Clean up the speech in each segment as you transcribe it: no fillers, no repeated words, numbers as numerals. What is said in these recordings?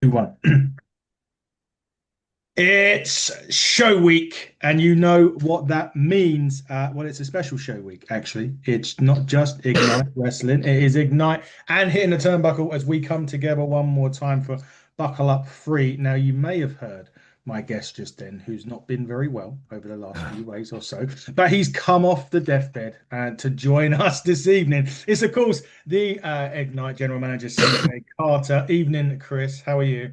One. It's show week, and you know what that means. Well, it's a special show week, actually. It's not just Ignite Wrestling, it is Ignite and Hitting the Turnbuckle as we come together one more time for Buckle Up Free. Now, you may have heard my guest just then, who's not been very well over the last few days or so, but he's come off the deathbed to join us this evening. It's, of course, the Ignite General Manager, CJ Carter. Evening, Chris. How are you?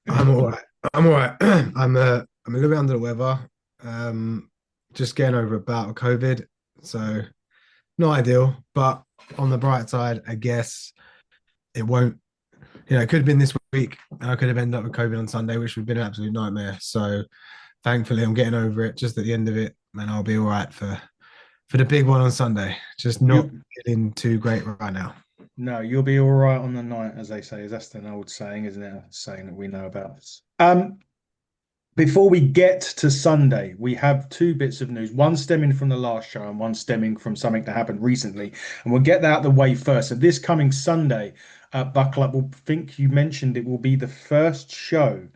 I'm all right. I'm all right. I'm a little bit under the weather. Um, just getting over a bout of COVID, so not ideal. But on the bright side, I guess it won't. It could have been this week, and I could have ended up with COVID on Sunday, which would have been an absolute nightmare. So thankfully, I'm getting over it just at the end of it, and I'll be all right for the big one on Sunday. Just not You feeling too great right now. No, you'll be all right on the night, as they say. That's an old saying, isn't it? A saying that we know about. Before we get to Sunday, we have two bits of news, one stemming from the last show and one stemming from something that happened recently. And we'll get that out of the way first. So this coming Sunday, Buckle Up will think you mentioned it will be the first show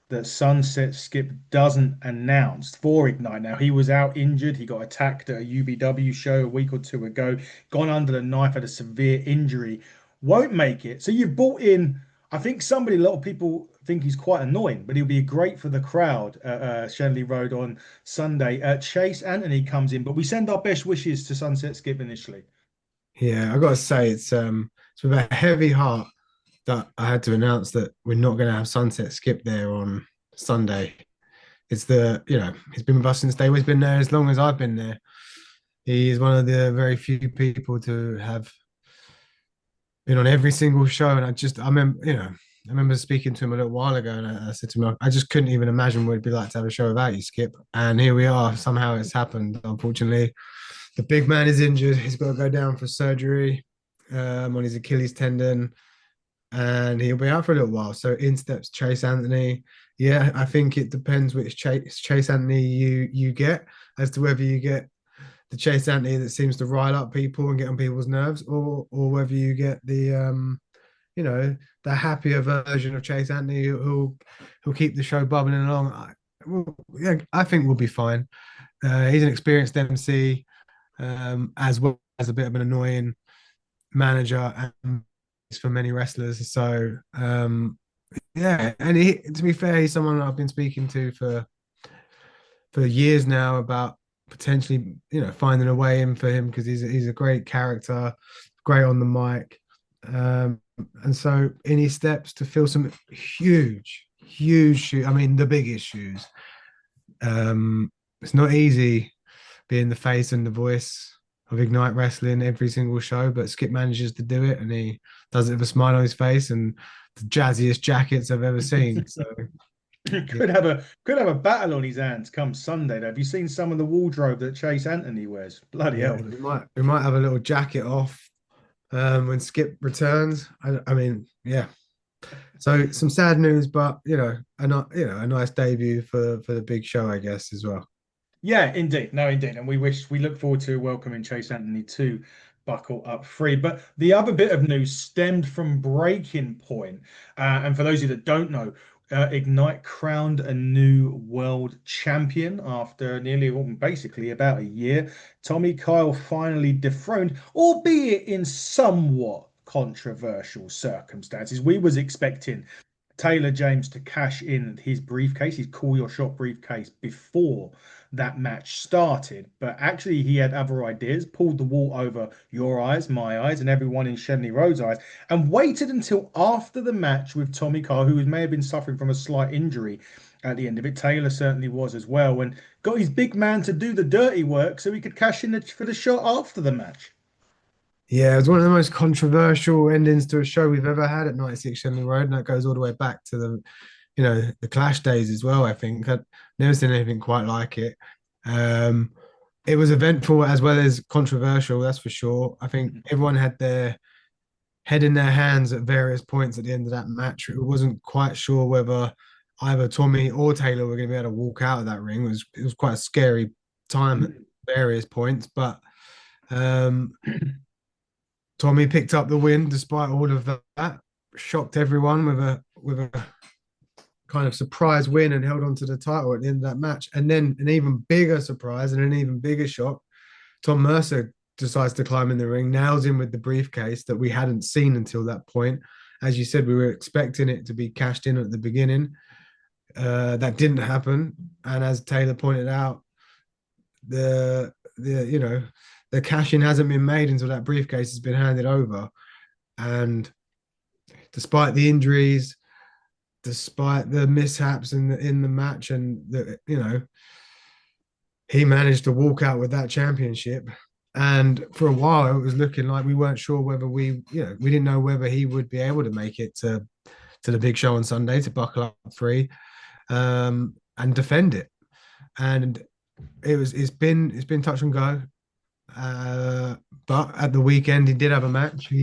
that Sunset Skip doesn't announce for Ignite. Now, he was out injured. He got attacked at a UBW show a week or two ago, gone under the knife, had a severe injury, won't make it. So you've brought in, I think a lot of people think he's quite annoying, but he'll be great for the crowd at Shenley Road on Sunday. Chase Anthony comes in, but we send our best wishes to Sunset Skip initially. Yeah, I got to say it's with a heavy heart that I had to announce that we're not going to have Sunset Skip there on Sunday. He's been with us since day one. He's been there as long as I've been there. He is one of the very few people to have been on every single show. And I remember speaking to him a little while ago and I said to him, I just couldn't even imagine what it'd be like to have a show without you, Skip. And here we are. Somehow it's happened. Unfortunately, the big man is injured. He's got to go down for surgery on his Achilles tendon and he'll be out for a little while. So in steps Chase Anthony. Yeah, I think it depends which Chase Anthony you get as to whether you get the Chase Anthony that seems to rile up people and get on people's nerves, or whether you get you know the happier version of Chase Anthony who'll keep the show bubbling along. Yeah, I think we'll be fine. He's an experienced MC, as well as a bit of an annoying manager and for many wrestlers. So yeah, and to be fair, he's someone I've been speaking to for years now about potentially finding a way in for him because he's a great character, great on the mic, and so in his steps to fill some huge shoes. I mean, the biggest shoes. It's not easy being the face and the voice of Ignite Wrestling every single show, but Skip manages to do it, and he does it with a smile on his face and the jazziest jackets I've ever seen. So yeah, Could have a battle on his hands come Sunday. Though. Have you seen some of the wardrobe that Chase Anthony wears? Bloody yeah, hell. we might have a little jacket off when Skip returns. I mean, yeah. So some sad news, but a nice debut for the big show, I guess, as well. Yeah, indeed. No, indeed. And we look forward to welcoming Chase Anthony to Buckle Up Free. But the other bit of news stemmed from Breaking Point. And for those of you that don't know, Ignite crowned a new world champion after nearly, well, basically about a year. Tommy Kyle finally dethroned, albeit in somewhat controversial circumstances. We was expecting Taylor James to cash in his briefcase, his Call Your Shot briefcase, before that match started. But actually, he had other ideas, pulled the wool over your eyes, my eyes, and everyone in Shenley Road's eyes, and waited until after the match with Tommy Carr, who may have been suffering from a slight injury at the end of it. Taylor certainly was as well, and got his big man to do the dirty work so he could cash in for the shot after the match. Yeah, it was one of the most controversial endings to a show we've ever had at 96 Shenley Road, and that goes all the way back to the Clash days as well. I think I've never seen anything quite like it. Um, it was eventful as well as controversial, that's for sure. I think everyone had their head in their hands at various points at the end of that match. It wasn't quite sure whether either Tommy or Taylor were going to be able to walk out of that ring. It was quite a scary time at various points, but um, Tommy picked up the win despite all of that, shocked everyone with a with a kind of surprise win and held on to the title at the end of that match. And then an even bigger surprise and an even bigger shock. Tom Mercer decides to climb in the ring, nails him with the briefcase that we hadn't seen until that point. As you said, we were expecting it to be cashed in at the beginning. That didn't happen. And as Taylor pointed out, the cash in hasn't been made until that briefcase has been handed over. And despite the injuries, despite the mishaps in the match, and he managed to walk out with that championship. And for a while, it was looking like we weren't sure whether we didn't know whether he would be able to make it to the big show on Sunday to buckle up three, and defend it. And it's been touch and go. But at the weekend, he did have a match.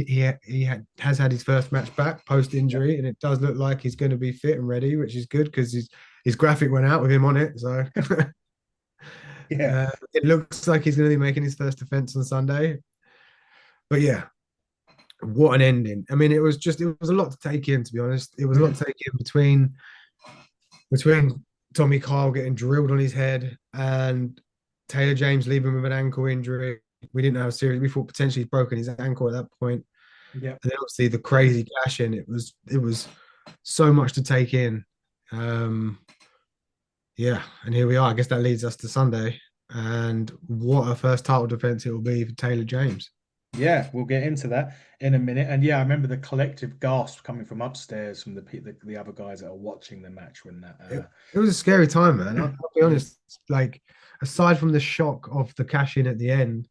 Has had his first match back post injury, and it does look like he's going to be fit and ready, which is good because his graphic went out with him on it. So Yeah. it looks like he's going to be making his first defense on Sunday. But yeah, what an ending! I mean, it was a lot to take in. To be honest, it was a lot to take in between Tommy Kyle getting drilled on his head and Taylor James leaving with an ankle injury. We didn't know how serious. We thought potentially he'd broken his ankle at that point. Yeah. And then obviously the crazy cash in. It was so much to take in. Yeah, and here we are. I guess that leads us to Sunday. And what a first title defense it will be for Taylor James. Yeah, we'll get into that in a minute. And yeah, I remember the collective gasp coming from upstairs from the other guys that are watching the match when that. It was a scary time, man. I'll be honest. Like, aside from the shock of the cash in at the end,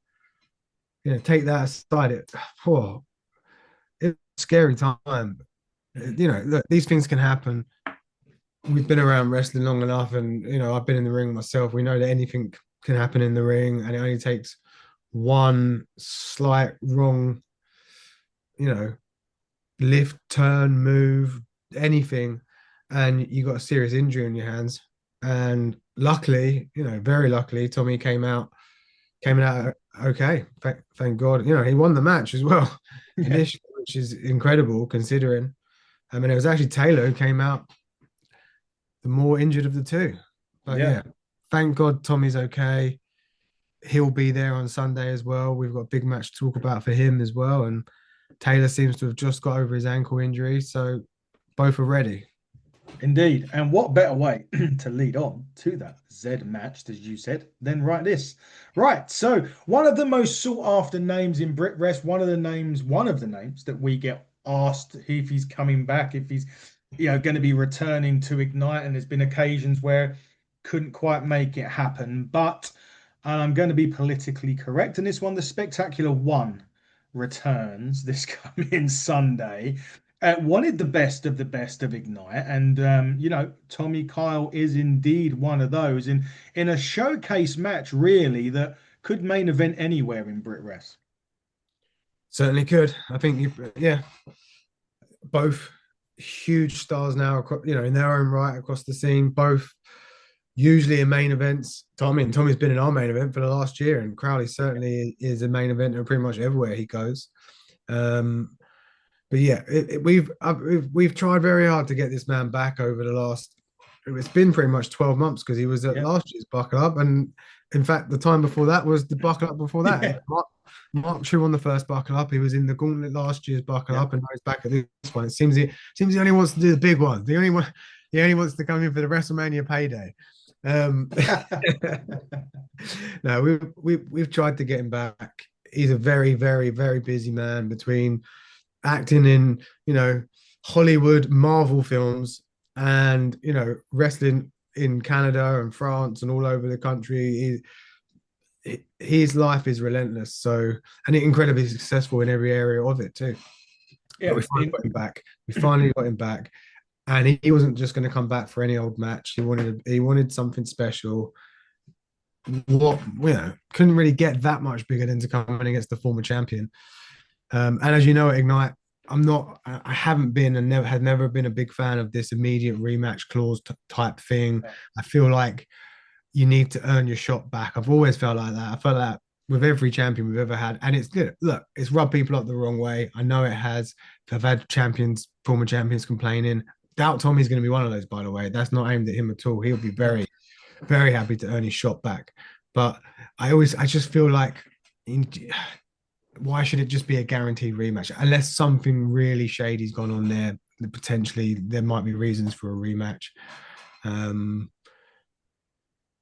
take that aside. It's a scary time. Look, these things can happen. We've been around wrestling long enough, and I've been in the ring myself. We know that anything can happen in the ring, and it only takes one slight wrong, lift, turn, move, anything, and you got a serious injury on your hands. And luckily, very luckily, Tommy came out okay. Thank God. He won the match as well Yeah. initially, which is incredible considering. I mean, it was actually Taylor who came out the more injured of the two. But Yeah. yeah, thank God Tommy's okay. He'll be there on Sunday as well. We've got a big match to talk about for him as well. And Taylor seems to have just got over his ankle injury. So both are ready. Indeed. And what better way to lead on to that Z match, as you said, than right this. Right. So one of the most sought after names in Brit Rest, one of the names that we get asked if he's coming back, if he's going to be returning to Ignite. And there's been occasions where couldn't quite make it happen. But and I'm going to be politically correct. And this one, the Spectacular One returns this coming Sunday. Wanted the best of Ignite, and Tommy Kyle is indeed one of those in a showcase match, really, that could main event anywhere in Brit Rest. Certainly could. I think yeah, both huge stars now, in their own right across the scene. Both usually in main events. Tommy's been in our main event for the last year, and Crowley certainly is a main event and pretty much everywhere he goes. But yeah, we've tried very hard to get this man back over the last. It's been pretty much 12 months because he was at last year's Buckle Up, and in fact, the time before that was the Buckle Up before that. Yeah. Mark True won the first Buckle Up. He was in the Gauntlet last year's Buckle Up, and now he's back at this one. It seems he only wants to do the big one. He only wants to come in for the WrestleMania payday. No, we've tried to get him back. He's a very, very, very busy man between acting in Hollywood Marvel films and wrestling in Canada and France and all over the country. His life is relentless, and incredibly successful in every area of it too. Yeah, but we finally got him back. We finally got him back, and he wasn't just going to come back for any old match. He wanted something special. Couldn't really get that much bigger than to come in against the former champion. And as you know, at Ignite, I haven't been and never been a big fan of this immediate rematch clause type thing. Yeah. I feel like you need to earn your shot back. I've always felt like that. I felt that with every champion we've ever had. And it's good. Look, it's rubbed people up the wrong way. I know it has. I've had former champions complaining. doubt Tommy's going to be one of those, by the way. That's not aimed at him at all. He'll be No, very, very happy to earn his shot back. But I just feel like, why should it just be a guaranteed rematch? Unless something really shady's gone on there, potentially there might be reasons for a rematch. Um,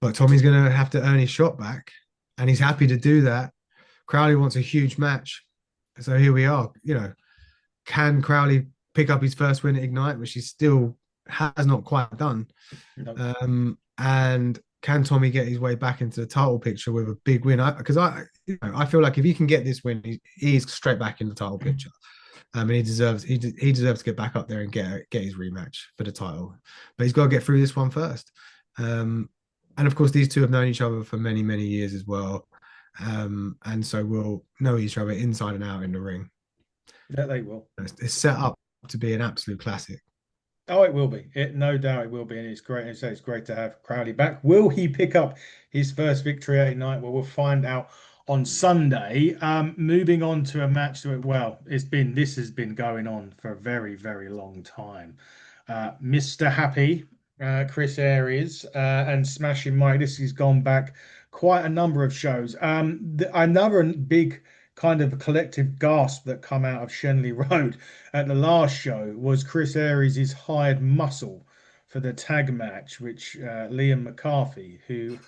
but Tommy's going to have to earn his shot back, and he's happy to do that. Crowley wants a huge match, so here we are. Can Crowley pick up his first win at Ignite, which he still has not quite done? no. And can Tommy get his way back into the title picture with a big win? Because I feel like if he can get this win, he's straight back in the title picture. And he deserves to get back up there and get his rematch for the title. But he's got to get through this one first. And of course, these two have known each other for many, many years as well. And so we'll know each other inside and out in the ring. Yeah, they will. It's set up to be an absolute classic. Oh, it will be. No doubt it will be, and it's great. And so it's great to have Crowley back. Will he pick up his first victory at night? Well, we'll find out on Sunday. Moving on to a match that, well, this has been going on for a very, very long time. Mr. Happy, Chris Aries, and Smashing Mike. This has gone back quite a number of shows. Another big kind of collective gasp that come out of Shenley Road at the last show was Chris Aries' hired muscle for the tag match, which Liam McCarthy, who,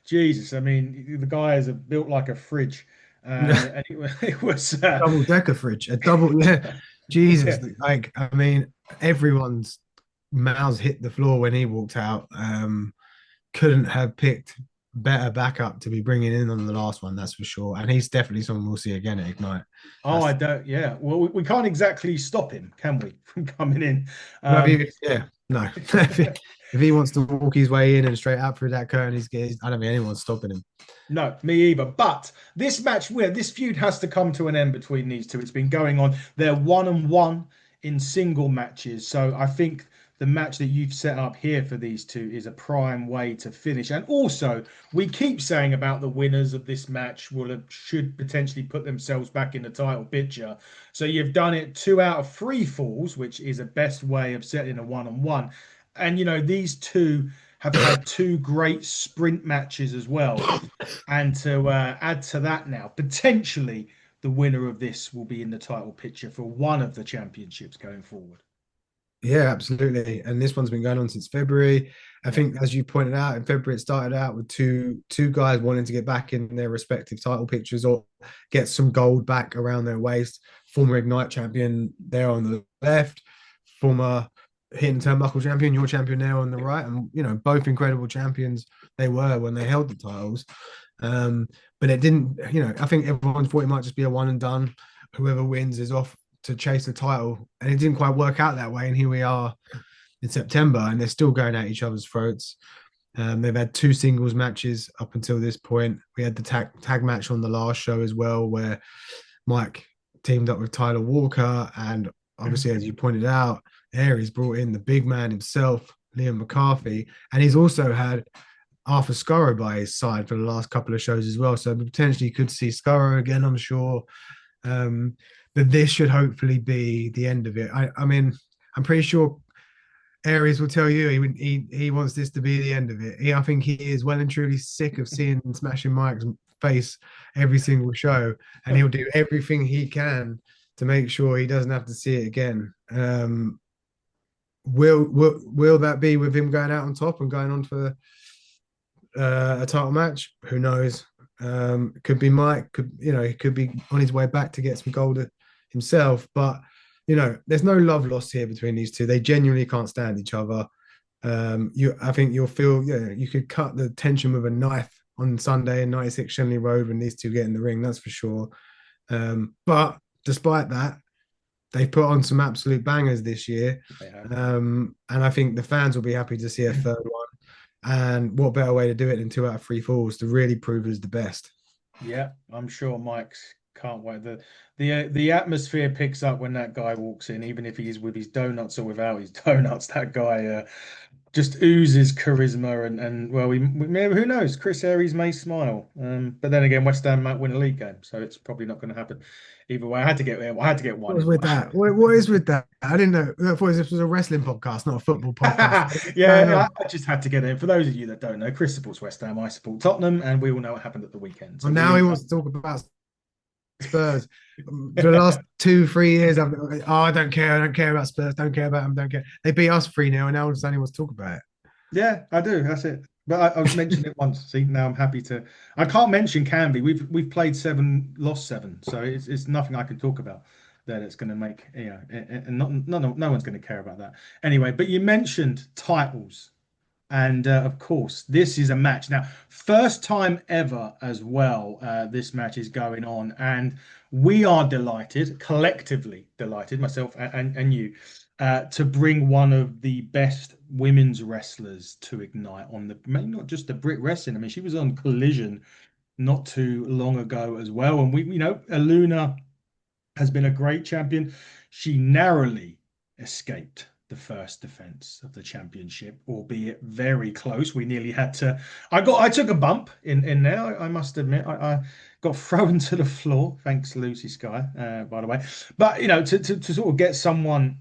Jesus, I mean, the guy is built like a fridge. And it was Double decker fridge, a double, yeah. Jesus, yeah. like I mean, everyone's mouths hit the floor when he walked out. Couldn't have picked better backup to be bringing in on the last one, that's for sure. And he's definitely someone we'll see again at Ignite. Oh, I That's don't. Yeah. Well, we can't exactly stop him, can we, from coming in? well, Um, yeah, no. If he wants to walk his way in and straight out through that curtain, I don't think anyone's stopping him. No, me either. But this match, where this feud has to come to an end between these two. It's been going on. They're 1-1 in single matches. So I think the match that you've set up here for these two is a prime way to finish. And also, we keep saying about the winners of this match should potentially put themselves back in the title picture. So you've done it 2 out of 3 falls, which is a best way of setting a 1-on-1. And these two have had 2 great sprint matches as well. And to add to that now, potentially the winner of this will be in the title picture for one of the championships going forward. Yeah, absolutely. And this one's been going on since February. I Yeah. think, as you pointed out, in February it started out with two guys wanting to get back in their respective title pictures or get some gold back around their waist. Former Ignite champion there on the left, former Hitting the Turnbuckle champion, your champion there on the right, and both incredible champions they were when they held the titles. But it didn't. I think everyone thought it might just be a one and done. Whoever wins is off to chase the title, and it didn't quite work out that way. And here we are in September, and they're still going at each other's throats. They've had 2 singles matches up until this point. We had the tag match on the last show as well, where Mike teamed up with Tyler Walker, and obviously, as you pointed out, Aries brought in the big man himself, Liam McCarthy, and he's also had Arthur Scurro by his side for the last couple of shows as well. So we potentially could see Scurro again, I'm sure. Um, but this should hopefully be the end of it. I mean, I'm pretty sure Aries will tell you he wants this to be the end of it. I think he is well and truly sick of seeing Smashing Mike's face every single show, and he'll do everything he can to make sure he doesn't have to see it again. Will that be with him going out on top and going on for a title match? Who knows? Could be Mike. He could be on his way back to get some gold himself. But there's no love lost here between these two. They genuinely can't stand each other. I think you'll feel, you could cut the tension with a knife on Sunday in 96 Shenley Road when these two get in the ring. That's for sure. But despite that, they've put on some absolute bangers this year. And I think the fans will be happy to see a third one. And what better way to do it than 2 out of 3 falls to really prove who's the best? Yeah, I'm sure Mike's can't wait. The atmosphere picks up when that guy walks in, even if he's with his donuts or without his donuts. That guy, just oozes charisma and well, we maybe who knows? Chris Aries may smile, but then again, West Ham might win a league game, so it's probably not going to happen. Either way, I had to get What one was in. with that? What is with that? I didn't know. I thought this was a wrestling podcast, not a football podcast. What's going Yeah, on? I just had to get it in. For those of you that don't know, Chris supports West Ham, I support Tottenham, and we all know what happened at the weekend. So Well, we now all he know. wants to talk about Spurs. For the last 2, 3 years, I don't care. I don't care about Spurs. Don't care about them. Don't care. They beat us 3-0, and now all of a sudden he wants to talk about Yeah, I do. That's it. But I mentioned it once. See, now I'm happy to. I can't mention Canby. We've played seven, lost seven, so it's nothing I can talk about that it's going to make. And not no one's going to care about that anyway. But you mentioned titles. And of course, this is a match. Now, first time ever as well, this match is going on. And we are delighted, collectively delighted, myself and you, to bring one of the best women's wrestlers to Ignite on the, maybe not just the Brit Wrestling. I mean, she was on Collision not too long ago as well. And Aluna has been a great champion. She narrowly escaped the first defense of the championship, albeit very close. We nearly had to. I took a bump in there. I must admit, I got thrown to the floor. Thanks, Lucy Sky, by the way. But to sort of get someone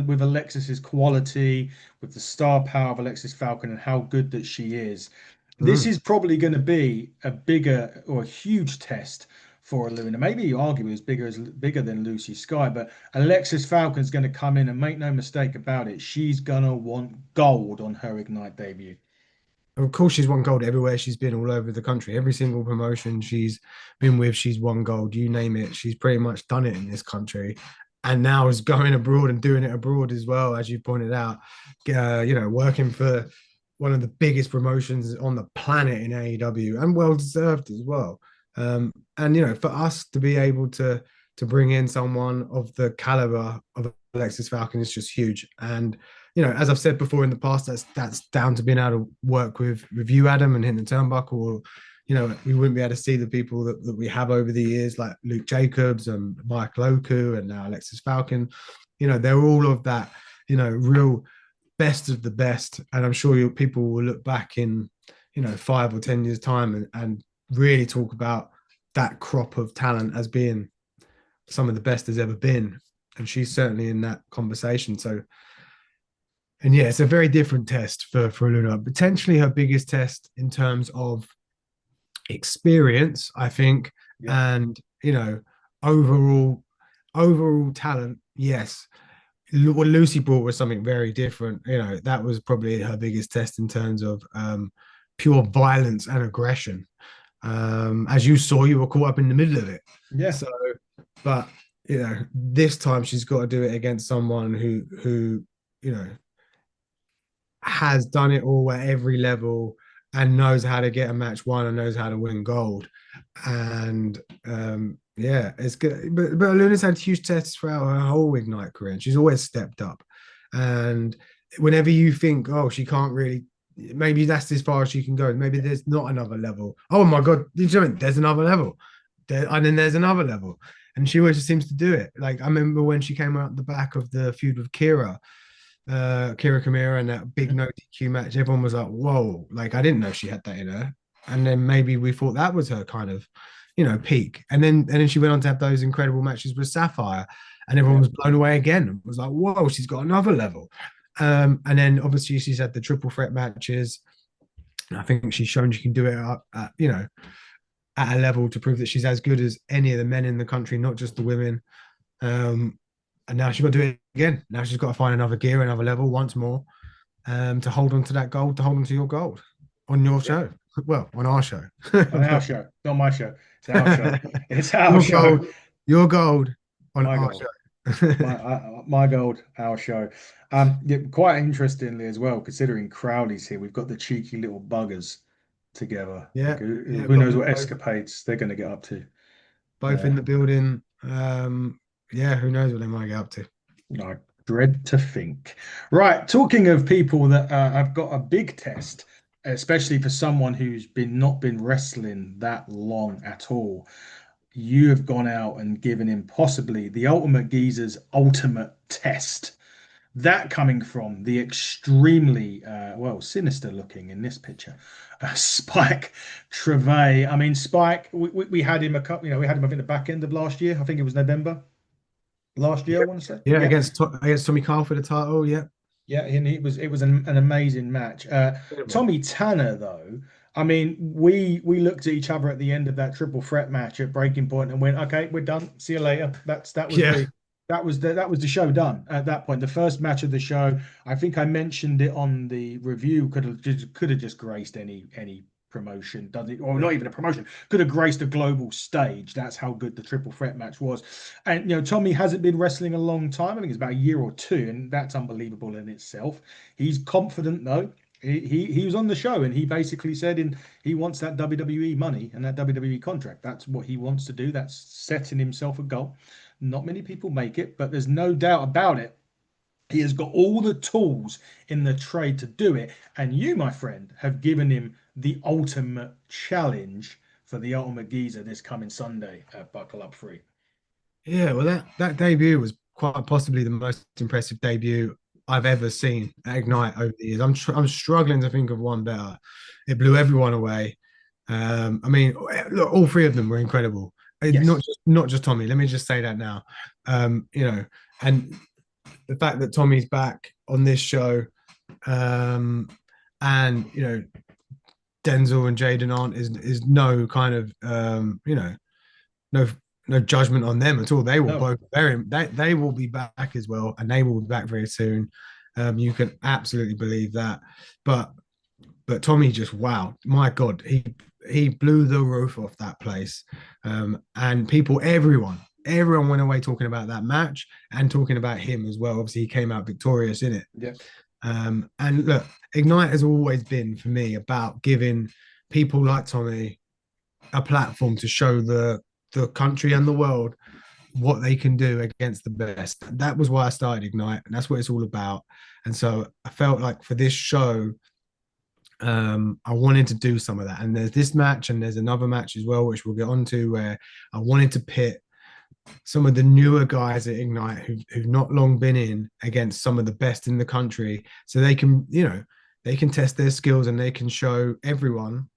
with Alexis's quality, with the star power of Alexis Falcon and how good that she is. This it. is probably going to be a bigger or a huge test for Aluna. Maybe you argue as bigger than Lucy Sky, but Alexis Falcon's going to come in and make no mistake about it. She's going to want gold on her Ignite debut. Of course, she's won gold everywhere she's been all over the country. Every single promotion she's been with, she's won gold. You name it, she's pretty much done it in this country. And now is going abroad and doing it abroad as well, as you pointed out. Working for one of the biggest promotions on the planet in AEW, and well deserved as well. For us to be able to bring in someone of the caliber of Alexis Falcon is just huge. And as I've said before in the past, that's down to being able to work with you, Adam, and Hitting the Turnbuckle. Or, we wouldn't be able to see the people that we have over the years, like Luke Jacobs and Mike Loku and now Alexis Falcon. They're all of that, real best of the best. And I'm sure people will look back in, 5 or 10 years' time and really talk about that crop of talent as being some of the best there's ever been. And she's certainly in that conversation. So, and yeah, it's a very different test for Luna. Potentially her biggest test in terms of experience, I think, Yeah. and overall talent. Yes, what Lucy brought was something very different. That was probably her biggest test in terms of pure violence and aggression. As you saw, you were caught up in the middle of it. Yeah. So, but this time she's got to do it against someone who you know has done it all at every level and knows how to get a match won and knows how to win gold. And yeah, it's good. But Luna's had huge tests throughout her whole Ignite career, and she's always stepped up. And whenever you think, oh, she can't really, maybe that's as far as she can go. Maybe there's not another level. Oh my God, there's another level. And then there's another level. And she always just seems to do it. Like I remember when she came out the back of the feud with Kira Kamira and that big no DQ match, everyone was like, whoa, like I didn't know she had that in her. And then maybe we thought that was her kind of, peak. And then she went on to have those incredible matches with Sapphire, and everyone Yeah. was blown away again. It was like, whoa, she's got another level. And then obviously she's had the triple threat matches. I think she's shown she can do it at a level to prove that she's as good as any of the men in the country, not just the women. Um, and now she's got to do it again. Now she's got to find another gear, another level once more, to hold on to that gold, to hold on to your gold on your Yeah. show. Well, on our show. On our show, not my show. It's our show. It's our your show. gold, your gold on My our gold. show. My gold, our show. Yeah, quite interestingly as well, considering Crowley's here, we've got the cheeky little buggers together. Yeah, Like, yeah, who got knows them what both, escapades they're going to get up to. both Uh, in the building. Yeah, who knows what they might get up to. I dread to think. Right, talking of people that have got a big test, especially for someone who's been not been wrestling that long at all. You have gone out and given him possibly the ultimate geezer's ultimate test. That coming from the extremely well sinister looking in this picture, Spike Trevay. I mean, Spike. We had him a couple. We had him I think the back end of last year. I think it was November last year. I Yeah, want to say. yeah, Yeah, against Tommy Carl for the title. Yeah, yeah, and it was an amazing match. incredible. Tommy Tanner, though, I mean, we looked at each other at the end of that triple threat match at Breaking Point and went, okay, we're done. See you later. Yeah, That was the show done at that point. The first match of the show. I think I mentioned it on the review. Could have just graced any promotion, does it? Or not yeah, even a promotion. Could have graced a global stage. That's how good the triple threat match was. And Tommy hasn't been wrestling a long time. I think it's about a year or two, and that's unbelievable in itself. He's confident though. He was on the show and he basically said he wants that WWE money and that WWE contract. That's what he wants to do. That's setting himself a goal. Not many people make it, but there's no doubt about it. He has got all the tools in the trade to do it. And you, my friend, have given him the ultimate challenge for the Ultimate Geezer this coming Sunday at Buckle Up Free. yeah. Well, that debut was quite possibly the most impressive debut I've ever seen at Ignite over the years. I'm struggling to think of one better. It blew everyone away. I mean, look, all three of them were incredible. Yes. Not just Tommy. Let me just say that now. And the fact that Tommy's back on this show, um, and Denzel and Jaden aren't is no kind of no no judgment on them at all. They will No. both very they will be back as well, and they will be back very soon. You can absolutely believe that. But Tommy just wow, my God, he blew the roof off that place, and everyone went away talking about that match and talking about him as well. Obviously, he came out victorious in it. Yeah. And look, Ignite has always been for me about giving people like Tommy a platform to show the country and the world what they can do against the best. That was why I started Ignite, and that's what it's all about. And so I felt like for this show, I wanted to do some of that. And there's this match, and there's another match as well, which we'll get onto, where I wanted to pit some of the newer guys at Ignite who've not long been in against some of the best in the country, so they can, they can test their skills and they can show everyone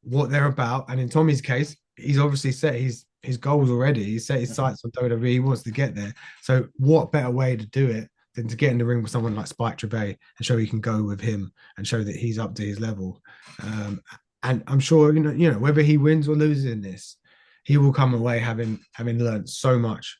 what they're about. And in Tommy's case, he's obviously set his goals already. He's set his Mhm. sights on WWE. He wants to get there. So what better way to do it than to get in the ring with someone like Spike Trevay and show he can go with him and show that he's up to his level. And I'm sure whether he wins or loses in this, he will come away having learned so much.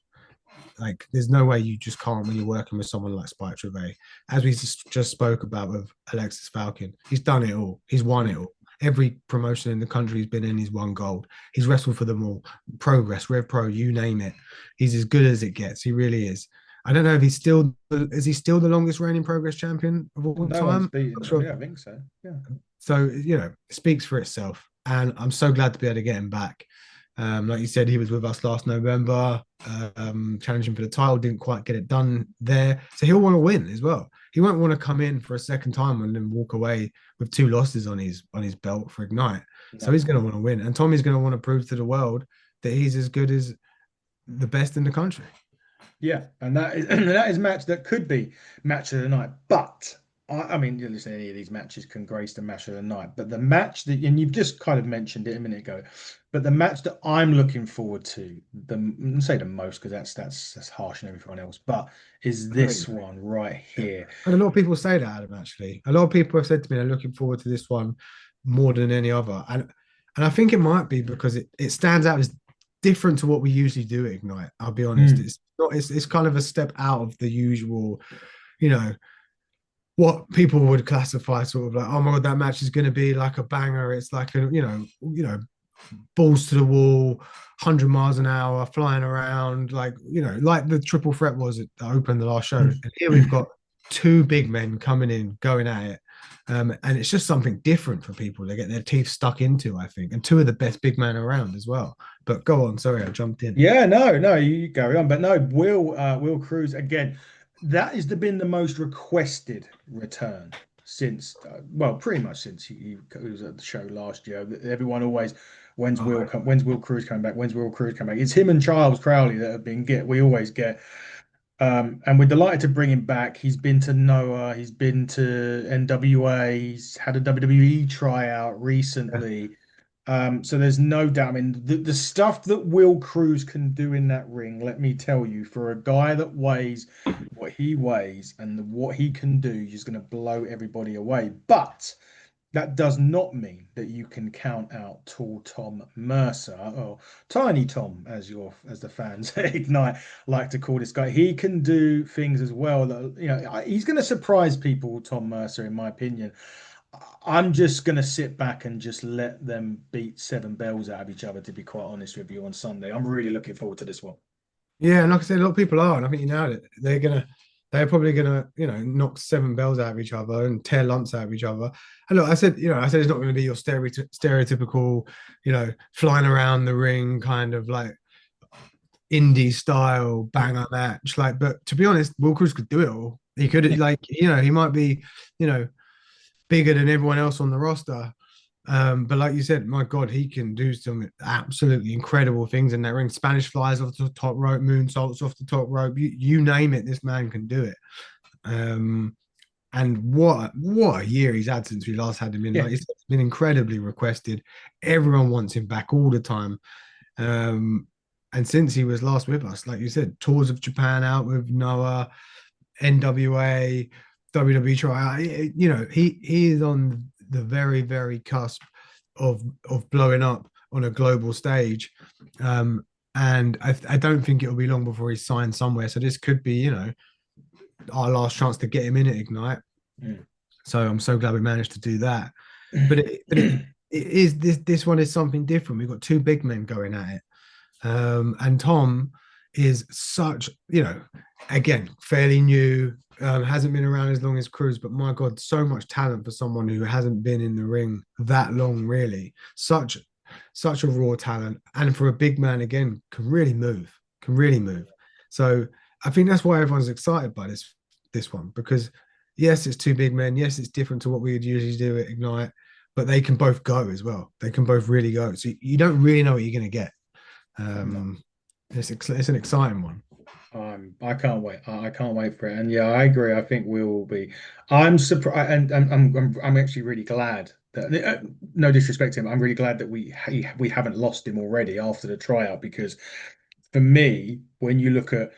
Like there's no way you just can't when you're working with someone like Spike Trevay. As we just spoke about with Alexis Falcon, he's done it all. He's won it Mm. all. Every promotion in the country he's been in, he's won gold. He's wrestled for them all. Progress, Rev Pro, you name it. He's as good as it gets. He really is. I don't know if he still the longest reigning Progress champion of all No one's time. beaten Not him. sure. Yeah, I think so. Yeah. So it speaks for itself, and I'm so glad to be able to get him back. Like you said, he was with us last November, challenging for the title, didn't quite get it done there. So he'll want to win as well. He won't want to come in for a second time and then walk away with two losses on his belt for Ignite. So No. he's going to want to win, and Tommy's going to want to prove to the world that he's as good as the best in the country. Yeah, and that is that is a match that could be match of the night. But I mean, listen, any of these matches can grace the match of the night. But the match that, and you've just kind of mentioned it a minute ago, but the match that I'm looking forward to, say the most because that's harsh on everyone else, but is I know this you mean. one right Yeah. here. And a lot of people say that, Adam, actually. A lot of people have said to me, they're looking forward to this one more than any other. And I think it might be because it stands out as different to what we usually do at Ignite. I'll be honest. Mm, It's not it's kind of a step out of the usual, you know, what people would classify sort of like, oh my god, that match is gonna be like a banger. It's like a, balls to the wall, 100 miles an hour, flying around, like the triple threat was at that opened the last show. mm. And here we've got two big men coming in, going at it. And it's just something different for people. They get their teeth stuck into, I think, and two of the best big men around as well. But go on, sorry, I jumped in. Yeah, no, you carry on. But no, Will Cruz again. That has been the most requested return since, well, pretty much since he was at the show last year. Everyone always, Oh, when's Will Cruz coming back? When's Will Cruz coming back? It's him and Charles Crowley that have been get. We always get. And we're delighted to bring him back. He's been to Noah, he's been to NWA, he's had a WWE tryout recently. So there's no doubt. I mean, the stuff that Will Cruz can do in that ring, let me tell you, for a guy that weighs what he weighs and what he can do, he's going to blow everybody away. But that does not mean that you can count out Tall Tom Mercer or Tiny Tom, as the fans at Ignite like to call this guy. He can do things as well that he's going to surprise people. Tom Mercer, in my opinion. I'm just going to sit back and just let them beat seven bells out of each other. To be quite honest with you, on Sunday, I'm really looking forward to this one. Yeah, and like I said, a lot of people are, and I think you nailed it. They're probably gonna, knock seven bells out of each other and tear lumps out of each other. And look, I said it's not going to be your stereotypical, flying around the ring kind of like indie style banger match. Like, but to be honest, Will Cruz could do it all. He could, Yeah, like, he might be, you know, bigger than everyone else on the roster. But like you said, my God, he can do some absolutely incredible things in that ring. Spanish flies off the top rope, moonsaults off the top rope. You name it, this man can do it. Um, and what a year he's had since we last had him in. yeah, Like, it's been incredibly requested. Everyone wants him back all the time. Um, and since he was last with us, like you said, tours of Japan out with Noah, NWA, WWE tryout. He is on the very very cusp of blowing up on a global stage. And I don't think it'll be long before he's signed somewhere. So this could be, our last chance to get him in at Ignite. mm. So I'm so glad we managed to do that. But it is this one is something different. We've got two big men going at it. And Tom is such, again, fairly new, hasn't been around as long as Cruz, but my God, so much talent for someone who hasn't been in the ring that long, really. Such a raw talent. And for a big man, again, can really move, can really move. So I think that's why everyone's excited by this one, because yes, it's two big men. Yes, it's different to what we would usually do at Ignite, but they can both go as well. They can both really go. So you don't really know what you're going to get. No. Um, it's an exciting one. I can't wait. I can't wait for it. And yeah, I agree. I think we will be. I'm surprised, and I'm actually really glad that. No disrespect to him, I'm really glad that we haven't lost him already after the tryout, because for me, when you look at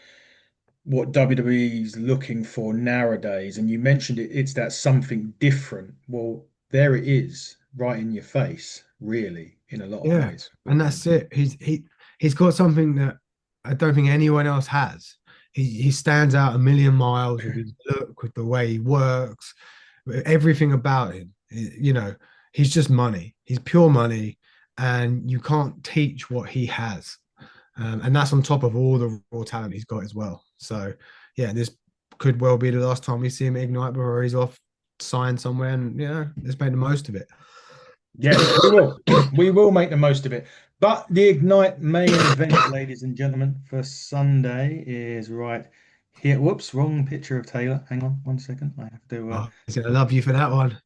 what WWE is looking for nowadays, and you mentioned it, it's that something different. Well, there it is, right in your face, really, in a lot of Yeah, ways. and that's it. He's got something that I don't think anyone else has. He stands out a million miles with his look, with the way he works, with everything about him. He's just money. He's pure money, and you can't teach what he has. And that's on top of all the raw talent he's got as well. So, yeah, this could well be the last time we see him at Ignite before he's off signed somewhere, and let's make the most of it. Yes, we will. We will make the most of it. But the Ignite main event, ladies and gentlemen, for Sunday is right here. Whoops, wrong picture of Taylor. Hang on 1 second. I have to. Oh, he's gonna love you for that one.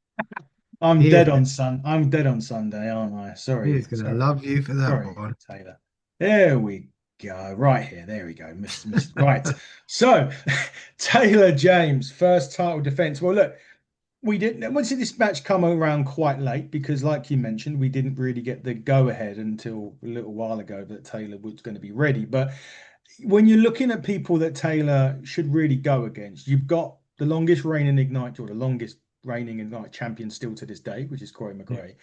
I'm He is. dead on I'm dead on Sunday, aren't I? He Sorry, is gonna sorry, love you for that sorry, one. Taylor. There we go. Right here. There we go. Right. So, Taylor James, first title defense. Well, look. We didn't. Once this match come around quite late because, like you mentioned, we didn't really get the go ahead until a little while ago that Taylor was going to be ready. But when you're looking at people that Taylor should really go against, you've got the longest reigning Ignite or the longest reigning Ignite champion still to this day, which is Corey Yeah, McGray,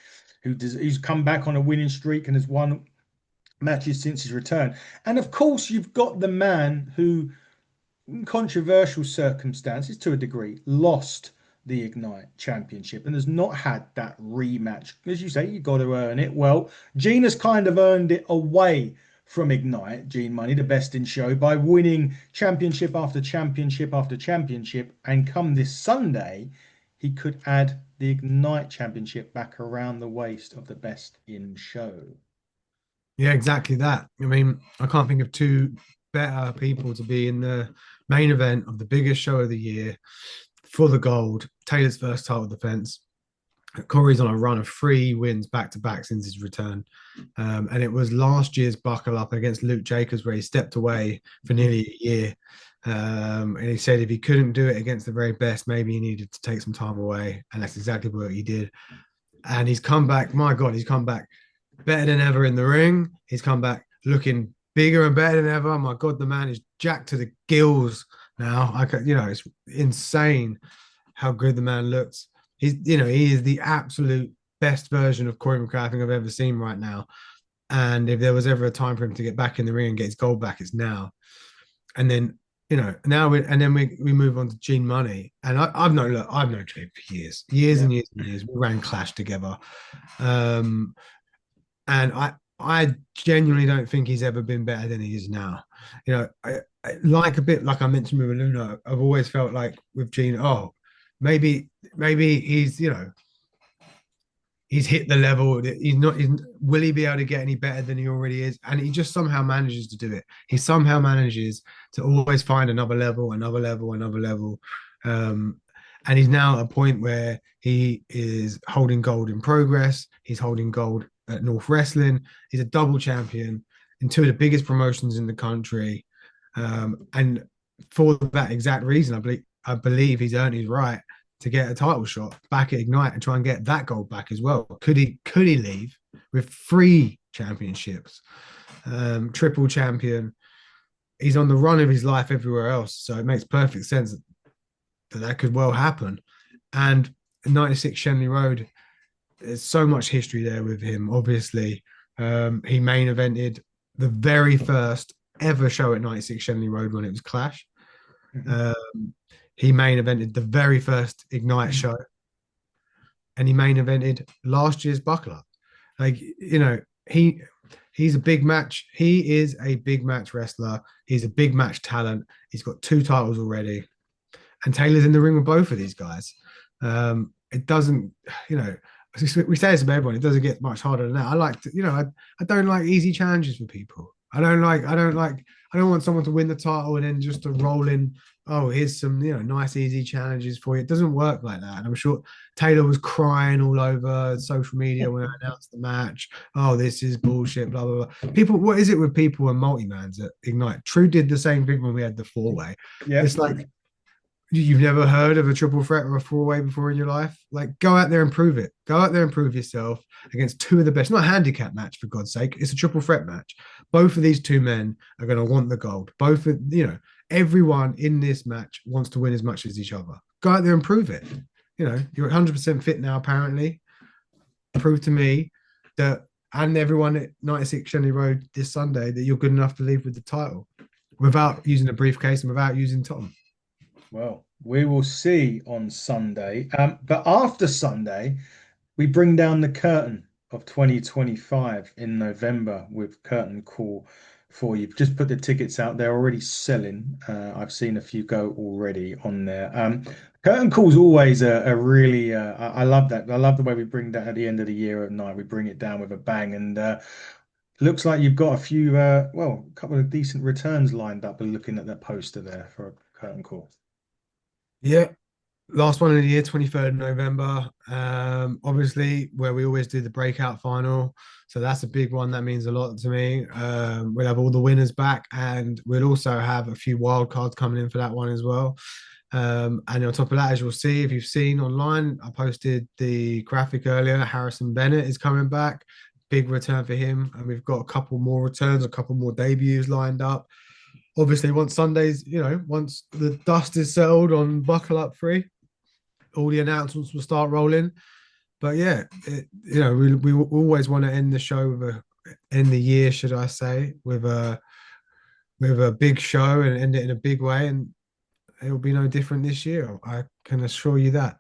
who's come back on a winning streak and has won matches since his return. And of course, you've got the man who in controversial circumstances to a degree, lost the Ignite Championship and has not had that rematch. As you say, you got to earn it. Well, Gene has kind of earned it away from Ignite, Gene Money, the best in show, by winning championship after championship after championship. And come this Sunday, he could add the Ignite Championship back around the waist of the best in show. yeah, exactly that. I mean, I can't think of two better people to be in the main event of the biggest show of the year for the gold. Taylor's first title defense. Corey's on a run of 3 wins back to back since his return. And it was last year's buckle up against Luke Jacobs where he stepped away for nearly a year. And he said if he couldn't do it against the very best, maybe he needed to take some time away. And that's exactly what he did. And he's come back. My God, he's come back better than ever in the ring. He's come back looking bigger and better than ever. My God, the man is jacked to the gills now. It's insane how good the man looks. He is the absolute best version of Corey McCray I think I've ever seen right now. And if there was ever a time for him to get back in the ring and get his gold back, it's now. And then we move on to Gene Money. And I've known Gene for years Yeah. and years and years. We ran Clash together. Um, and I genuinely don't think he's ever been better than he is now. Like a bit like I mentioned with Luna, I've always felt like with Gene, maybe he's hit the level that will he be able to get any better than he already is? And he just somehow manages to do it. He somehow manages to always find another level, another level, another level. And he's now at a point where he is holding gold in Progress. He's holding gold at North Wrestling. He's a double champion in two of the biggest promotions in the country. And for that exact reason, I believe he's earned his right to get a title shot back at Ignite and try and get that gold back as well. Could he leave with 3 championships, triple champion? He's on the run of his life everywhere else, so it makes perfect sense that could well happen. And 96 Shenley Road, there's so much history there with him. Obviously, he main evented the very first ever show at 96 Shenley Road when it was Clash. Um, he main evented the very first Ignite show, and he main evented last year's Buckle Up. Like he's a big match. He is a big match wrestler. He's a big match talent. He's got 2 titles already, and Taylor's in the ring with both of these guys. It doesn't, we say this about everyone. It doesn't get much harder than that. I don't like easy challenges for people. I don't want someone to win the title and then just to roll in. Oh, here's some, nice easy challenges for you. It doesn't work like that. And I'm sure Taylor was crying all over social media when I announced the match. Oh, this is bullshit. Blah blah blah. People, what is it with people and multi-mans at Ignite? True did the same thing when we had the 4-way. Yeah. It's like you've never heard of a triple threat or a 4-way before in your life. Like, go out there and prove it. Go out there and prove yourself against 2 of the best. Not a handicap match, for God's sake. It's a triple threat match. Both of these 2 men are going to want the gold. Everyone in this match wants to win as much as each other. Go out there and prove it. You're 100% fit now, apparently. Prove to me that, and everyone at 96 Shenley Road this Sunday, that you're good enough to leave with the title without using a briefcase and without using Tom. Well, we will see on Sunday. But after Sunday, we bring down the curtain of 2025 in November with Curtain Call for you. Just put the tickets out. They're already selling. I've seen a few go already on there. Curtain Call's always a really, I love that. I love the way we bring that at the end of the year at night. We bring it down with a bang. And looks like you've got a few, a couple of decent returns lined up. Looking at that poster there for Curtain Call. Yeah, last one of the year, 23rd of November. Obviously, where we always do the breakout final. So that's a big one. That means a lot to me. We'll have all the winners back, and we'll also have a few wild cards coming in for that one as well. And on top of that, as you'll see, if you've seen online, I posted the graphic earlier. Harrison Bennett is coming back. Big return for him. And we've got a couple more returns, a couple more debuts lined up. Obviously, once the dust is settled on Buckle Up 3, all the announcements will start rolling. But yeah, we always want to end the show end the year, should I say, with a big show and end it in a big way. And it will be no different this year. I can assure you that.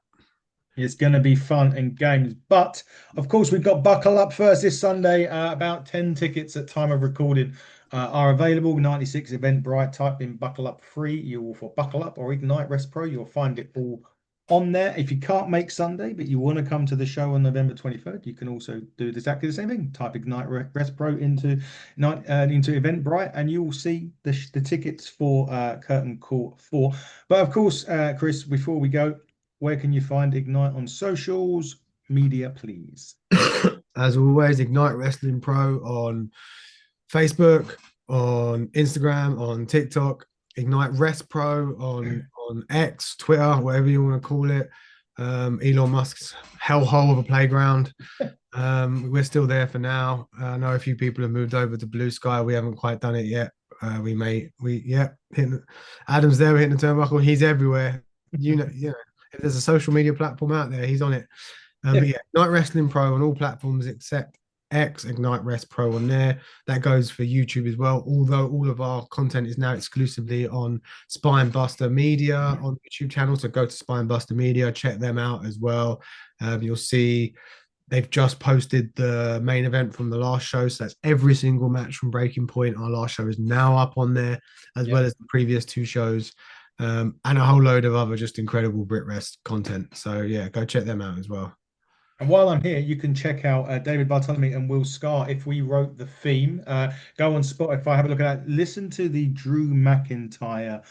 It's going to be fun and games. But of course, we've got Buckle Up first this Sunday. About 10 tickets at time of recording are available. 96 Eventbrite. Type in Buckle Up free. You will for Buckle Up or Ignite Rest Pro. You'll find it all on there. If you can't make Sunday, but you want to come to the show on November 23rd, you can also do exactly the same thing. Type Ignite Rest Pro into Eventbrite, and you will see the tickets for Curtain Call 4. But of course, Chris, before we go, where can you find Ignite on socials? media, please. As always, Ignite Wrestling Pro on Facebook, on Instagram, on TikTok, Ignite Rest Pro on X, Twitter, whatever you want to call it. Elon Musk's hellhole of a playground. We're still there for now. I know a few people have moved over to Blue Sky. We haven't quite done it yet. Adam's there. We're hitting the turnbuckle. He's everywhere. If there's a social media platform out there, he's on it. But yeah, Ignite Wrestling Pro on all platforms except X, Ignite Rest Pro on there. That goes for YouTube as well. Although all of our content is now exclusively on Spinebuster Media on YouTube channel. So go to Spinebuster Media, check them out as well. You'll see they've just posted the main event from the last show. So that's every single match from Breaking Point. Our last show is now up on there, as well as the previous two shows. And a whole load of other just incredible Brit Rest content. So yeah, go check them out as well. And while I'm here, you can check out David Bartholomew and Will Scar. If we wrote the theme, go on Spotify, have a look at that. Listen to the Drew McIntyre.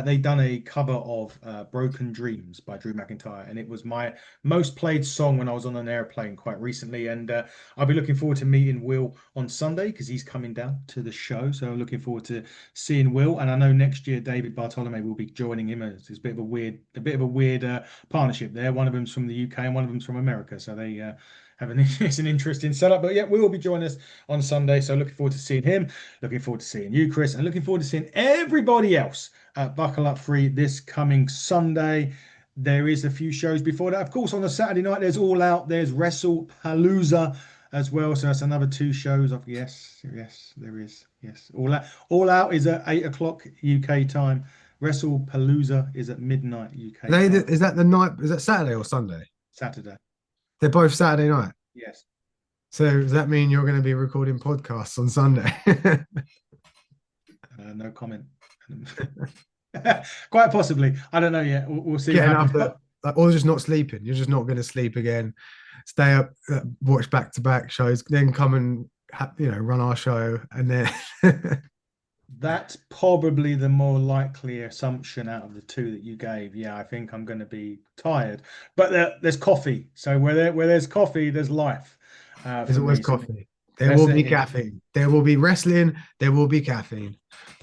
They done a cover of Broken Dreams by Drew McIntyre, and it was my most played song when I was on an airplane quite recently. And I'll be looking forward to meeting Will on Sunday because he's coming down to the show. So I'm looking forward to seeing Will. And I know next year David Bartholomew will be joining him. It's a bit of a weird partnership there. One of them's from the UK and one of them's from America. So they have it's an interesting setup. But yeah, we will be joining us on Sunday. So looking forward to seeing him. Looking forward to seeing you, Chris, and looking forward to seeing everybody else at Buckle Up Free this coming Sunday. There is a few shows before that. Of course, on the Saturday night, there's All Out, there's Wrestle Palooza as well. So that's another two shows of yes, there is. Yes. All Out is at 8 o'clock UK time. Wrestle Palooza is at midnight UK time. Is that the night? Is that Saturday or Sunday? Saturday. They're both Saturday night. Yes. So does that mean you're going to be recording podcasts on Sunday? No comment. Quite possibly. I don't know yet. We'll see. Getting up or just not sleeping. You're just not going to sleep again. Stay up, watch back-to-back shows, then come and run our show, and then that's probably the more likely assumption out of the two that you gave. Yeah, I think I'm going to be tired, but there's coffee. So where there's coffee, there's life. There's always coffee. There will be caffeine. There will be wrestling. There will be caffeine.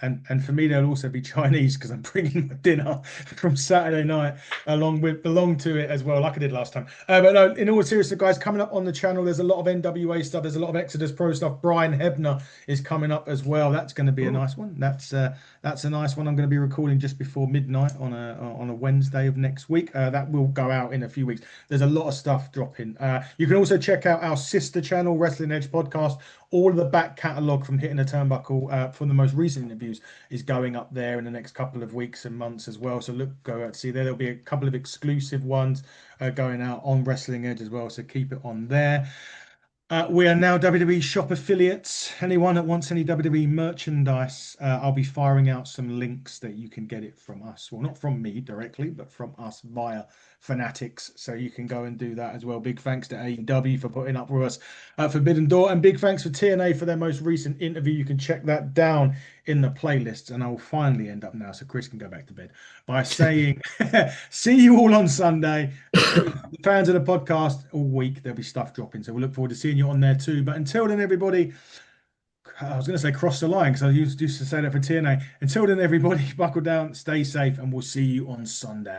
And for me, there'll also be Chinese because I'm bringing my dinner from Saturday night along to it as well, like I did last time. But no, in all seriousness, guys, coming up on the channel, there's a lot of NWA stuff. There's a lot of Exodus Pro stuff. Brian Hebner is coming up as well. That's going to be a nice one. That's a nice one. I'm going to be recording just before midnight on a Wednesday of next week. That will go out in a few weeks. There's a lot of stuff dropping. You can also check out our sister channel, Wrestling Edge Podcast. All of the back catalogue from Hitting the Turnbuckle from the most recent interviews is going up there in the next couple of weeks and months as well. So go out to see there. There'll be a couple of exclusive ones going out on Wrestling Edge as well. So keep it on there. We are now WWE shop affiliates. Anyone that wants any WWE merchandise, I'll be firing out some links that you can get it from us. Well, not from me directly, but from us via Fanatics. So you can go and do that as well. Big thanks to AEW for putting up with us at Forbidden Door. And big thanks for TNA for their most recent interview. You can check that down in the playlist. And I will finally end up now, so Chris can go back to bed, by saying, see you all on Sunday. Fans of the podcast all week, there'll be stuff dropping. So we'll look forward to seeing you on there too. But until then, everybody, I was going to say cross the line because I used to say that for TNA. Until then, everybody, buckle down, stay safe, and we'll see you on Sunday.